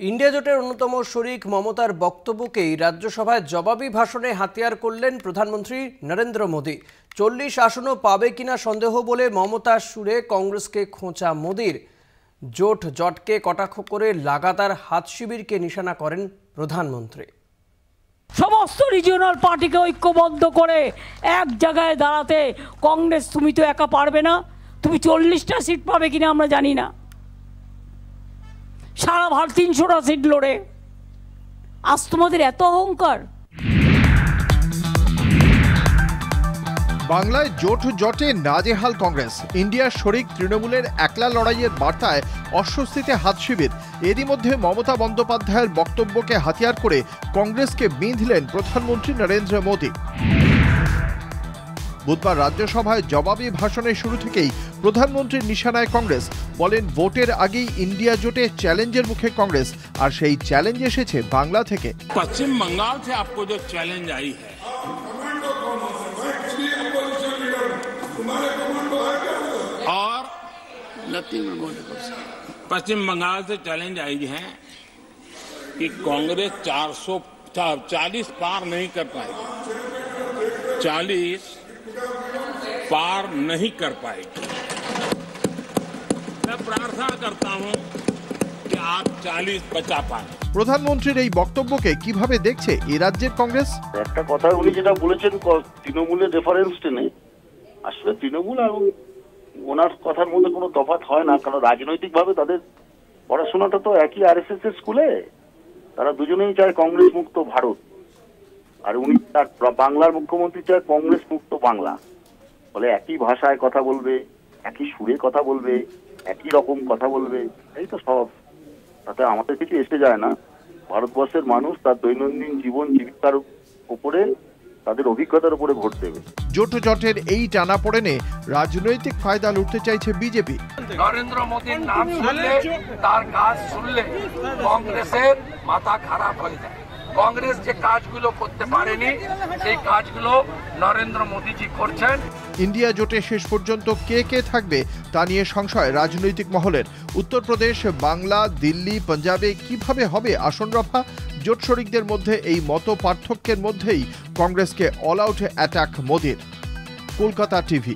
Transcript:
India জোটের অন্যতম শরিক মমতার বক্তব্যকেই রাজ্যসভায় জবাবি ভাষণে হাতিয়ার করলেন প্রধানমন্ত্রী নরেন্দ্র মোদি। 40 আসনও পাবে কিনা সন্দেহ বলে মমতার সুরে কংগ্রেসকে খোঁচা মোদির। জোটকে কটাক্ষ করে লাগাতার হাত শিবিরকে নিশানা করেন প্রধানমন্ত্রী। সমস্ত রিজিওনাল পার্টিকে ঐক্যবদ্ধ করে এক জায়গায় দাঁড়াতে কংগ্রেস তুমি তো একা পারবে না, তুমি 40টা সিট পাবে কিনা আমরা জানি না, সারা ভারত 300টা সিট লড়ে। আজ তোমাদের এত অহংকার। বাংলায় জোটে নাজেহাল কংগ্রেস। ইন্ডিয়ার শরিক তৃণমূলের একলা লড়াইয়ের বার্তায় অস্বস্তিতে হাত শিবির। এরই মধ্যে মমতা বন্দ্যোপাধ্যায়ের বক্তব্যকে হাতিয়ার করে কংগ্রেসকে বিঁধলেন প্রধানমন্ত্রী নরেন্দ্র মোদি। বুধবার রাজ্যসভায় জবাবি ভাষণের শুরু থেকেই প্রধানমন্ত্রীর নিশানায় কংগ্রেস। বলেন, ভোটের আগেই ইন্ডিয়া জোটে চ্যালেঞ্জের মুখে কংগ্রেস, আর সেই চ্যালেঞ্জ এসেছে বাংলা থেকে। पश्चिम बंगाल से आपको जो चैलेंज आई है, और पश्चिम बंगाल से चैलेंज आई है कि कांग्रेस 440 पार नहीं कर पाएगी, 40 पार नहीं कर पाएगी। मैं प्रार्थना करता हूं कि आप 40 बचा पाए। প্রধানমন্ত্রীর এই বক্তব্যকে কিভাবে দেখছে এই রাজ্যের কংগ্রেস? একটা কথা উনি যেটা বলেছেন তৃণমূলের রেফারেন্স টেনে, আসলে তৃণমূল আর ওনার কথার মধ্যে কোনো তফাৎ হয় না, কারণ রাজনৈতিক ভাবে তাদের পড়াশোনাটা তো একই আরএসএস এর স্কুলে। তারা দুজনেই চায় কংগ্রেস মুক্ত ভারত, আর উনি বাংলার মুখ্যমন্ত্রী চায় কংগ্রেস মুক্ত বাংলা। ফলে একই ভাষায় কথা বলবে, একই সুরে কথা বলবে, একই রকম কথা বলবে, এই তো সব। তাতে আমাদের কিছু এসে যায় না। ভারতবর্ষের মানুষ তার দৈনন্দিন জীবন জীবিকার উপরে, তাদের অভিজ্ঞতার উপরে ভোট দেবে। জোটের এই টানাপোড়েনে রাজনৈতিক ফায়দা লুটতে চাইছে বিজেপি। নরেন্দ্র মোদীর নাম শুনলে, তার কাজ শুনলে কংগ্রেসের মাথা খারাপ হয়ে যায়। কংগ্রেস যে কাজগুলো করতে পারেনি, সেই কাজগুলো নরেন্দ্র মোদীজি করছেন। ইন্ডিয়া জোটে শেষ পর্যন্ত কে থাকবে তা নিয়ে সংশয় রাজনৈতিক মহলের। উত্তরপ্রদেশ, বাংলা, দিল্লি, পাঞ্জাবে কিভাবে হবে আসন রফা? জোট শরিকদের মধ্যে এই মত পার্থক্যের মধ্যেই কংগ্রেসকে অল আউট অ্যাটাক মোদির। কলকাতা টিভি।